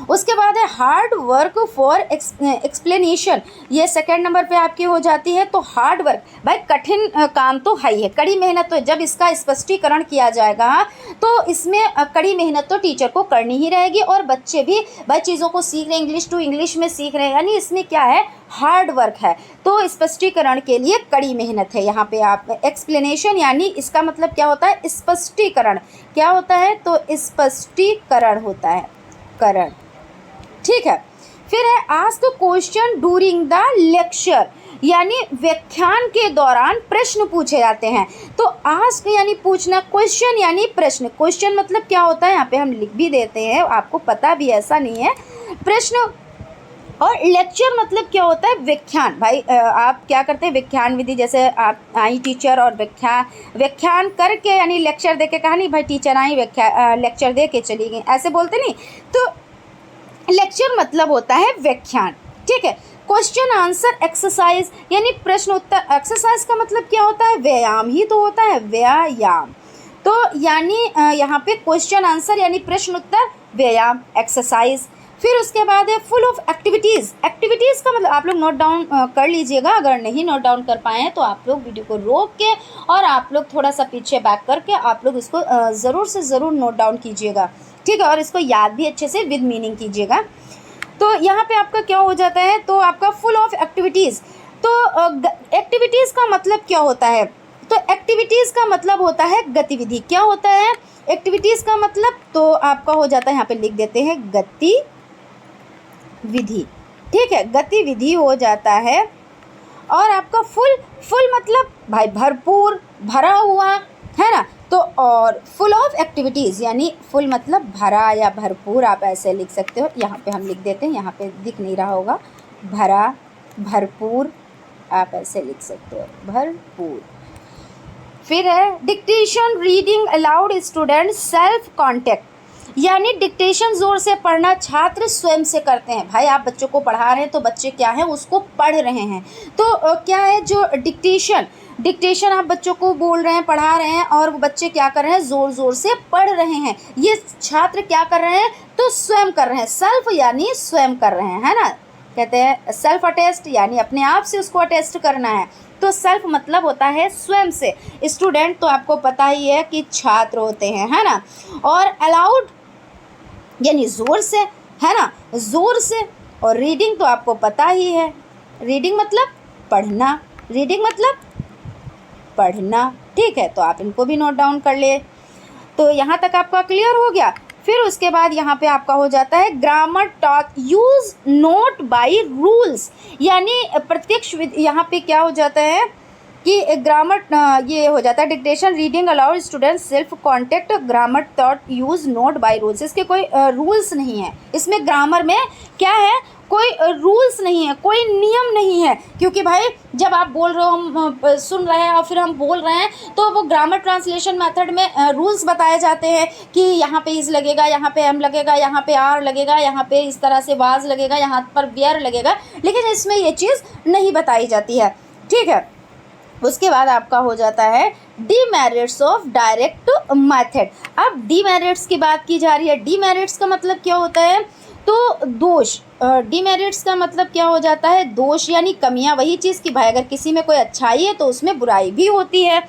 उसके बाद है हार्ड वर्क फॉर एक्सप्लेनेशन, ये सेकंड नंबर पे आपकी हो जाती है। तो हार्ड वर्क, भाई कठिन काम तो है ही है, कड़ी मेहनत तो जब इसका स्पष्टीकरण किया जाएगा तो इसमें कड़ी मेहनत तो टीचर को करनी ही रहेगी, और बच्चे भी भाई चीज़ों को सीख रहे हैं, इंग्लिश टू इंग्लिश में सीख रहे हैं, यानी इसमें क्या है, हार्ड वर्क है। तो स्पष्टीकरण के लिए कड़ी मेहनत है। यहाँ पे आप एक्सप्लेनेशन यानी इसका मतलब क्या होता है, स्पष्टीकरण क्या होता है, तो स्पष्टीकरण होता है, करण, ठीक है। फिर है ask question during the lecture, यानी व्याख्यान के दौरान प्रश्न पूछे जाते हैं। तो आस्क यानी पूछना, क्वेश्चन यानी प्रश्न। क्वेश्चन मतलब क्या होता है, यहाँ पे हम लिख भी देते हैं, आपको पता भी ऐसा नहीं है, प्रश्न। और लेक्चर मतलब क्या होता है, व्याख्यान। भाई आप क्या करते हैं, व्याख्यान विधि, जैसे आप आई टीचर और व्याख्यान करके यानी लेक्चर दे के कहा नहीं भाई टीचर आई लेक्चर दे के चली गई, ऐसे बोलते नहीं। तो लेक्चर मतलब होता है व्याख्यान, ठीक है। क्वेश्चन आंसर एक्सरसाइज यानी प्रश्न उत्तर, एक्सरसाइज का मतलब क्या होता है, व्यायाम ही तो होता है, व्यायाम। तो यानी यहाँ पे क्वेश्चन आंसर यानी प्रश्न उत्तर, व्यायाम, एक्सरसाइज। फिर उसके बाद है फुल ऑफ एक्टिविटीज़। एक्टिविटीज़ का मतलब आप लोग नोट डाउन कर लीजिएगा, अगर नहीं नोट डाउन कर पाए हैं तो आप लोग वीडियो को रोक के और आप लोग थोड़ा सा पीछे बैक करके आप लोग इसको ज़रूर से ज़रूर नोट डाउन कीजिएगा, ठीक है, और इसको याद भी अच्छे से विद मीनिंग कीजिएगा। तो यहाँ पे आपका क्या हो जाता है, तो आपका फुल ऑफ एक्टिविटीज़। तो एक्टिविटीज़ का मतलब क्या होता है, तो एक्टिविटीज़ का मतलब होता है गतिविधि। क्या होता है एक्टिविटीज़ का मतलब, तो आपका हो जाता है, यहाँ पे लिख देते हैं गतिविधि, ठीक है, गतिविधि हो जाता है। और आपका फुल मतलब भाई भरपूर, भरा हुआ, है ना। तो और फुल ऑफ एक्टिविटीज़ यानी फुल मतलब भरा या भरपूर, आप ऐसे लिख सकते हो। यहाँ पे हम लिख देते हैं, यहाँ पे दिख नहीं रहा होगा, भरा, भरपूर, आप ऐसे लिख सकते हो, भरपूर। फिर है dictation reading allowed student self contact, यानी डिक्टेशन ज़ोर से पढ़ना छात्र स्वयं से करते हैं। भाई आप बच्चों को पढ़ा रहे हैं तो बच्चे क्या हैं, उसको पढ़ रहे हैं। तो क्या है जो डिक्टेशन आप बच्चों को बोल रहे हैं, पढ़ा रहे हैं, और वो बच्चे क्या कर रहे हैं, ज़ोर ज़ोर से पढ़ रहे हैं। ये छात्र क्या कर रहे हैं, तो स्वयं कर रहे हैं। सेल्फ यानी स्वयं कर रहे हैं, है ना, कहते हैं सेल्फ अटेस्ट, यानी अपने आप से उसको अटेस्ट करना है। तो सेल्फ मतलब होता है स्वयं से। स्टूडेंट तो आपको पता ही है कि छात्र होते हैं, है ना। और अलाउड यानी ज़ोर से, है ना, ज़ोर से। और रीडिंग तो आपको पता ही है, रीडिंग मतलब पढ़ना, रीडिंग मतलब पढ़ना, ठीक है। तो आप इनको भी नोट डाउन कर ले। तो यहाँ तक आपका क्लियर हो गया। फिर उसके बाद यहाँ पे आपका हो जाता है grammar taught use note by rules, यानी प्रत्यक्ष यहाँ पे क्या हो जाता है कि ग्रामर ये हो जाता है dictation reading allowed student self contact grammar thought use note by rules. इसके कोई रूल्स नहीं है, इसमें ग्रामर में क्या है, कोई रूल्स नहीं है, कोई नियम नहीं है। क्योंकि भाई जब आप बोल रहे हो, हम सुन रहे हैं और फिर हम बोल रहे हैं, तो वो ग्रामर ट्रांसलेशन मेथड में रूल्स बताए जाते हैं कि यहाँ पे इज़ लगेगा, यहाँ पे एम लगेगा, यहाँ पे आर लगेगा, यहाँ पे इस तरह से वाज लगेगा, यहाँ पर वेयर लगेगा, लेकिन इसमें ये चीज़ नहीं बताई जाती है, ठीक है। उसके बाद आपका हो जाता है डीमेरिट्स ऑफ डायरेक्ट मेथड। अब डीमेरिट्स की बात की जा रही है। डीमेरिट्स का मतलब क्या होता है, तो दोष। डीमेरिट्स का मतलब क्या हो जाता है, दोष यानी कमियां। वही चीज़ कि भाई अगर किसी में कोई अच्छाई है तो उसमें बुराई भी होती है।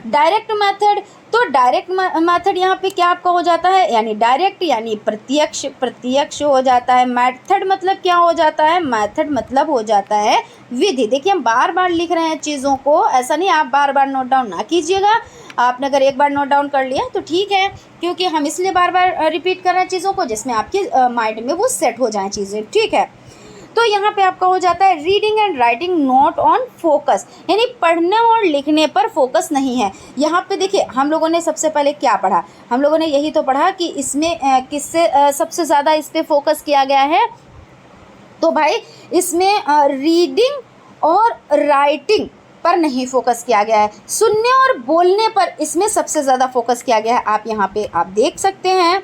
डायरेक्ट मेथड, तो डायरेक्ट मेथड यहाँ पे क्या आपका हो जाता है, यानी डायरेक्ट यानी प्रत्यक्ष हो जाता है। मेथड मतलब क्या हो जाता है, मेथड मतलब हो जाता है विधि। देखिए हम बार बार लिख रहे हैं चीज़ों को, ऐसा नहीं आप बार बार नोट डाउन ना कीजिएगा। आपने अगर एक बार नोट डाउन कर लिया तो ठीक है, क्योंकि हम इसलिए बार बार रिपीट कर रहे हैं चीज़ों को जिसमें आपके माइंड में वो सेट हो जाएं चीज़ें, ठीक है। तो यहाँ पे आपका हो जाता है reading and writing not on focus, यानी पढ़ने और लिखने पर फोकस नहीं है। यहाँ पे देखिए हम लोगों ने सबसे पहले क्या पढ़ा, हम लोगों ने यही तो पढ़ा कि इसमें किससे सबसे ज़्यादा इस पर फोकस किया गया है। तो भाई इसमें रीडिंग और राइटिंग पर नहीं फोकस किया गया है, सुनने और बोलने पर इसमें सबसे ज़्यादा फोकस किया गया है। आप यहाँ पे आप देख सकते हैं,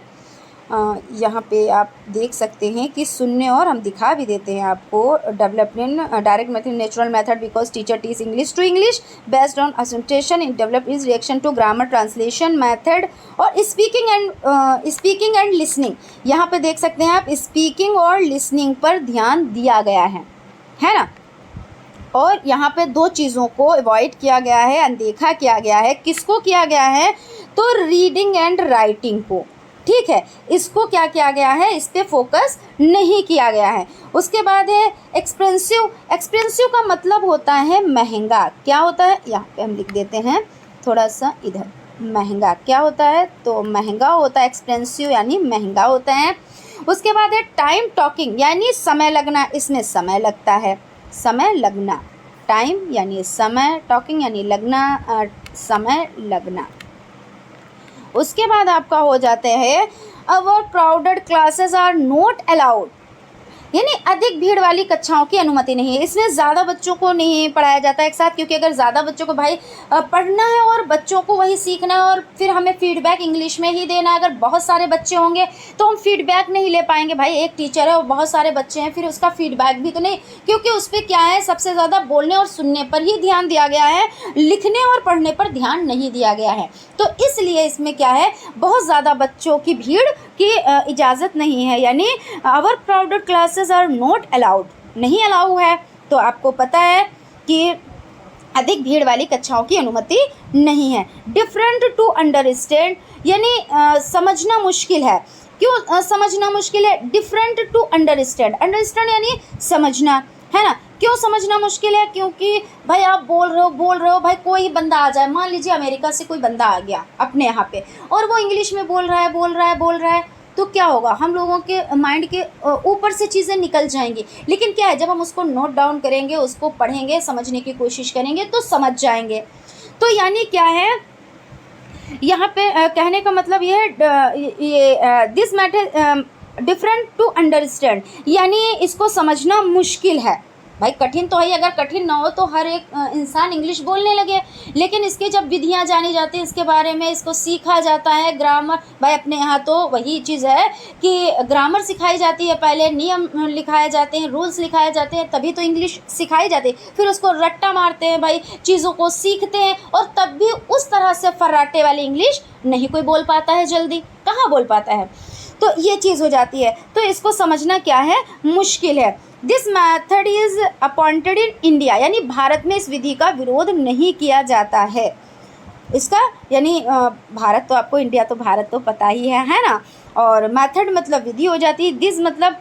यहाँ पे आप देख सकते हैं कि सुनने और हम दिखा भी देते हैं आपको, development direct method natural method because teacher teach English to English based on association in develop is reaction to grammar translation method और स्पीकिंग एंड लिसनिंग। यहाँ पे देख सकते हैं आप स्पीकिंग और लिसनिंग पर ध्यान दिया गया है ना। और यहाँ पे दो चीज़ों को अवॉइड किया गया है, अनदेखा किया गया है। किसको किया गया है, तो रीडिंग एंड राइटिंग को, ठीक है, इसको क्या किया गया है, इस पर फोकस नहीं किया गया है। उसके बाद है एक्सपेंसिव। एक्सपेंसिव का मतलब होता है महंगा। क्या होता है, यहाँ पे हम लिख देते हैं थोड़ा सा इधर, महंगा क्या होता है, तो महंगा होता है एक्सपेंसिव यानी महंगा होता है। उसके बाद है टाइम टॉकिंग यानी समय लगना, इसमें समय लगता है, समय लगना, टाइम यानी समय, टॉकिंग यानी लगना, समय लगना। उसके बाद आपका हो जाते हैं our crowded classes are not allowed, यानी अधिक भीड़ वाली कक्षाओं की अनुमति नहीं है। इसमें ज़्यादा बच्चों को नहीं पढ़ाया जाता है एक साथ, क्योंकि अगर ज़्यादा बच्चों को भाई पढ़ना है और बच्चों को वही सीखना है और फिर हमें फीडबैक इंग्लिश में ही देना है। अगर बहुत सारे बच्चे होंगे तो हम फीडबैक नहीं ले पाएंगे। भाई एक टीचर है और बहुत सारे बच्चे हैं, फिर उसका फीडबैक भी तो नहीं, क्योंकि उस पर क्या है, सबसे ज़्यादा बोलने और सुनने पर ही ध्यान दिया गया है, लिखने और पढ़ने पर ध्यान नहीं दिया गया है। तो इसलिए इसमें क्या है, बहुत ज़्यादा बच्चों की भीड़ की इजाज़त नहीं है, यानी our crowded classes are not allowed, नहीं अलाउ है। तो आपको पता है कि अधिक भीड़ वाली कक्षाओं की अनुमति नहीं है। डिफरेंट टू अंडरस्टैंड यानी समझना मुश्किल है। क्यों समझना मुश्किल है, डिफरेंट टू अंडरस्टैंड, अंडरस्टैंड यानी समझना, है ना। क्यों समझना मुश्किल है, क्योंकि भाई आप बोल रहे हो भाई, कोई बंदा आ जाए, मान लीजिए अमेरिका से कोई बंदा आ गया अपने यहाँ पे और वो इंग्लिश में बोल रहा है, तो क्या होगा, हम लोगों के माइंड के ऊपर से चीज़ें निकल जाएंगी। लेकिन क्या है, जब हम उसको नोट डाउन करेंगे, उसको पढ़ेंगे, समझने की कोशिश करेंगे तो समझ जाएंगे। तो यानी क्या है, यहाँ पे कहने का मतलब ये है, this matter different to understand, यानी इसको समझना मुश्किल है। भाई कठिन तो है, अगर कठिन ना हो तो हर एक इंसान इंग्लिश बोलने लगे। लेकिन इसके जब विधियाँ जानी जाती हैं, इसके बारे में इसको सीखा जाता है, ग्रामर, भाई अपने यहाँ तो वही चीज़ है कि ग्रामर सिखाई जाती है, पहले नियम लिखाए जाते हैं, रूल्स लिखाए जाते हैं, तभी तो इंग्लिश सिखाई जाती है। फिर उसको रट्टा मारते हैं, भाई चीज़ों को सीखते हैं, और तब भी उस तरह से फर्राटे वाली इंग्लिश नहीं कोई बोल पाता है, जल्दी कहाँ बोल पाता है। तो ये चीज़ हो जाती है, तो इसको समझना क्या है, मुश्किल है। This method is appointed in India, यानी भारत में इस विधि का विरोध नहीं किया जाता है। इसका यानी भारत तो आपको, इंडिया तो भारत तो पता ही है ना। और मैथड मतलब विधि हो जाती है, दिस मतलब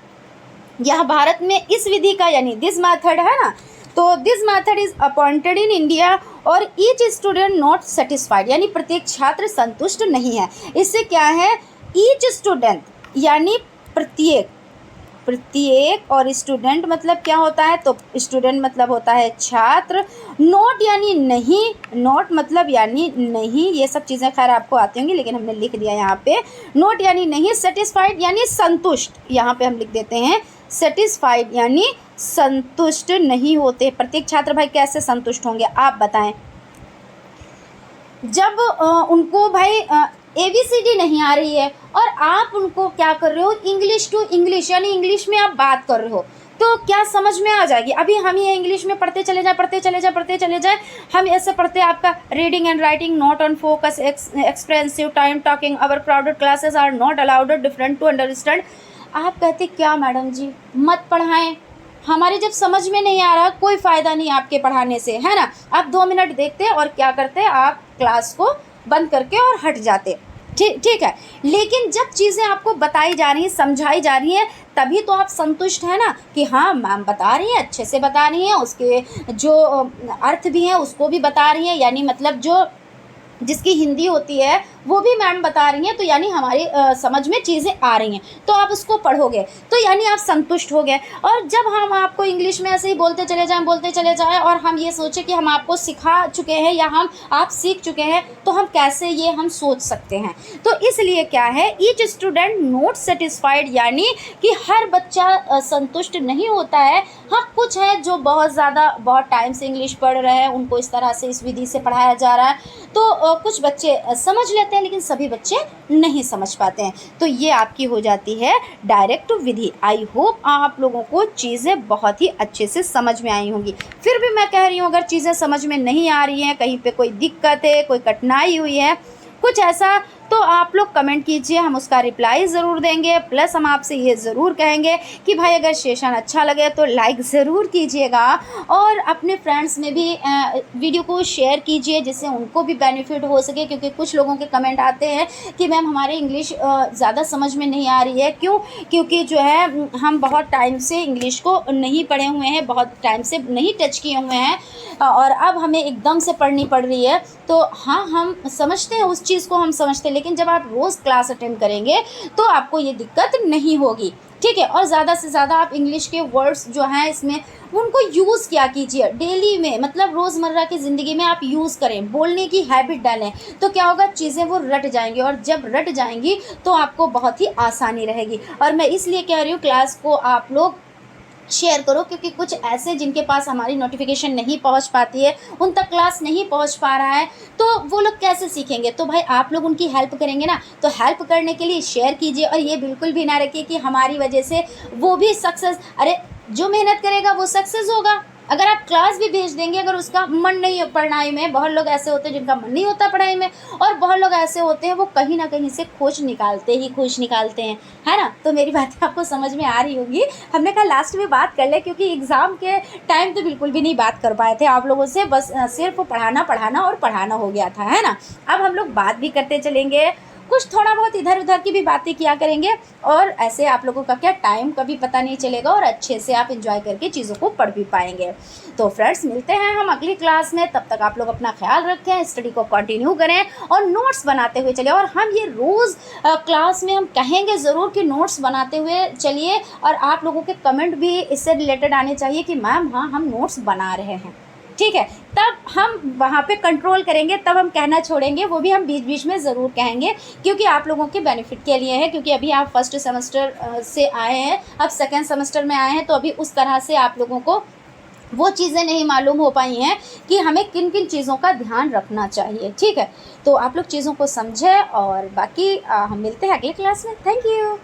यह भारत में इस विधि का, यानी दिस मैथड है ना, तो this method is appointed in India और ईच स्टूडेंट नॉट सेटिस्फाइड, यानी प्रत्येक छात्र संतुष्ट नहीं है। इससे क्या है, ईच स्टूडेंट यानी प्रत्येक, और स्टूडेंट मतलब क्या होता है, तो स्टूडेंट मतलब होता है छात्र, नॉट यानी नहीं, नॉट मतलब यानी नहीं, ये सब चीज़ें खैर आपको आती होंगी लेकिन हमने लिख दिया यहाँ पे, नॉट यानी नहीं, सेटिस्फाइड यानी संतुष्ट, यहाँ पे हम लिख देते हैं सेटिस्फाइड यानी संतुष्ट नहीं होते। प्रत्येक छात्र भाई कैसे संतुष्ट होंगे आप बताएं, जब उनको भाई ABCD नहीं आ रही है और आप उनको क्या कर रहे हो, इंग्लिश टू इंग्लिश यानी इंग्लिश में आप बात कर रहे हो, तो क्या समझ में आ जाएगी। अभी हम ये इंग्लिश में पढ़ते चले जाए, हम ऐसे पढ़ते, आपका reading and writing not on focus, expressive, time talking, our crowded classes are not allowed, different to understand. आप कहते क्या मैडम जी मत पढ़ाएं, हमारे जब समझ में नहीं आ रहा, कोई फ़ायदा नहीं आपके पढ़ाने से, है ना। आप 2 मिनट देखते और क्या करते, आप क्लास को बंद करके और हट जाते, ठीक है। लेकिन जब चीज़ें आपको बताई जा रही हैं, समझाई जा रही हैं, तभी तो आप संतुष्ट हैं ना, कि हाँ मैम बता रही हैं, अच्छे से बता रही हैं, उसके जो अर्थ भी हैं उसको भी बता रही हैं, यानी मतलब जो जिसकी हिंदी होती है वो भी मैम बता रही हैं, तो यानी हमारी समझ में चीज़ें आ रही हैं, तो आप उसको पढ़ोगे तो यानी आप संतुष्ट हो गए। और जब हम आपको इंग्लिश में ऐसे ही बोलते चले जाएं और हम ये सोचें कि हम आपको सिखा चुके हैं या आप सीख चुके हैं, तो हम कैसे ये हम सोच सकते हैं। तो इसलिए क्या है, ईच स्टूडेंट नॉट सेटिस्फाइड, यानी कि हर बच्चा संतुष्ट नहीं होता है। हाँ, कुछ है जो बहुत टाइम से इंग्लिश पढ़ रहे हैं, उनको इस तरह से इस विधि से पढ़ाया जा रहा है, तो कुछ बच्चे समझ लेते हैं, लेकिन सभी बच्चे नहीं समझ पाते हैं। तो ये आपकी हो जाती है डायरेक्ट विधि। आई होप आप लोगों को चीज़ें बहुत ही अच्छे से समझ में आई होंगी। फिर भी मैं कह रही हूँ, अगर चीज़ें समझ में नहीं आ रही हैं, कहीं पे कोई दिक्कत है, कोई कठिनाई हुई है, कुछ ऐसा, तो आप लोग कमेंट कीजिए, हम उसका रिप्लाई ज़रूर देंगे। प्लस हम आपसे ये ज़रूर कहेंगे कि भाई अगर सेशन अच्छा लगे तो लाइक ज़रूर कीजिएगा, और अपने फ्रेंड्स में भी वीडियो को शेयर कीजिए, जिससे उनको भी बेनिफिट हो सके। क्योंकि कुछ लोगों के कमेंट आते हैं कि मैम हमारे इंग्लिश ज़्यादा समझ में नहीं आ रही है, क्यों? क्योंकि जो है हम बहुत टाइम से इंग्लिश को नहीं पढ़े हुए हैं, बहुत टाइम से नहीं टच किए हुए हैं, और अब हमें एकदम से पढ़नी पड़ रही है। तो हाँ, हम समझते हैं, उस चीज़ को हम समझते हैं, लेकिन जब आप रोज़ क्लास अटेंड करेंगे तो आपको ये दिक्कत नहीं होगी, ठीक है। और ज़्यादा से ज़्यादा आप इंग्लिश के वर्ड्स जो हैं इसमें, उनको यूज़ किया कीजिए डेली में, मतलब रोज़मर्रा की ज़िंदगी में आप यूज़ करें, बोलने की हैबिट डालें, तो क्या होगा, चीज़ें वो रट जाएंगी, और जब रट जाएंगी तो आपको बहुत ही आसानी रहेगी। और मैं इसलिए कह रही हूँ, क्लास को आप लोग शेयर करो, क्योंकि कुछ ऐसे जिनके पास हमारी नोटिफिकेशन नहीं पहुंच पाती है, उन तक क्लास नहीं पहुंच पा रहा है, तो वो लोग कैसे सीखेंगे? तो भाई आप लोग उनकी हेल्प करेंगे ना, तो हेल्प करने के लिए शेयर कीजिए। और ये बिल्कुल भी ना रखिए कि हमारी वजह से वो भी सक्सेस, अरे जो मेहनत करेगा वो सक्सेस होगा। अगर आप क्लास भी भेज देंगे, अगर उसका मन नहीं है पढ़ाई में, बहुत लोग ऐसे होते हैं जिनका मन नहीं होता पढ़ाई में, और बहुत लोग ऐसे होते हैं वो कहीं ना कहीं से खोज निकालते हैं, है ना। तो मेरी बातें आपको समझ में आ रही होगी। हमने कहा लास्ट में बात कर ले, क्योंकि एग्ज़ाम के टाइम तो बिल्कुल भी नहीं बात कर पाए थे आप लोगों से, बस सिर्फ पढ़ाना हो गया था, है ना। अब हम लोग बात भी करते चलेंगे, कुछ थोड़ा बहुत इधर उधर की भी बातें किया करेंगे, और ऐसे आप लोगों का क्या टाइम कभी पता नहीं चलेगा, और अच्छे से आप एंजॉय करके चीज़ों को पढ़ भी पाएंगे। तो फ्रेंड्स, मिलते हैं हम अगली क्लास में, तब तक आप लोग अपना ख्याल रखें, स्टडी को कंटिन्यू करें और नोट्स बनाते हुए चलिए। और हम ये रोज़ क्लास में हम कहेंगे ज़रूर कि नोट्स बनाते हुए चलिए, और आप लोगों के कमेंट भी इससे रिलेटेड आने चाहिए कि मैम हाँ, हम नोट्स बना रहे हैं, ठीक है। तब हम वहाँ पे कंट्रोल करेंगे, तब हम कहना छोड़ेंगे, वो भी हम बीच बीच में ज़रूर कहेंगे, क्योंकि आप लोगों के बेनिफिट के लिए है। क्योंकि अभी आप फर्स्ट सेमेस्टर से आए हैं, अब सेकेंड सेमेस्टर में आए हैं, तो अभी उस तरह से आप लोगों को वो चीज़ें नहीं मालूम हो पाई हैं कि हमें किन किन चीज़ों का ध्यान रखना चाहिए, ठीक है। तो आप लोग चीज़ों को समझें, और बाकी हम मिलते हैं अगले क्लास में। Thank you.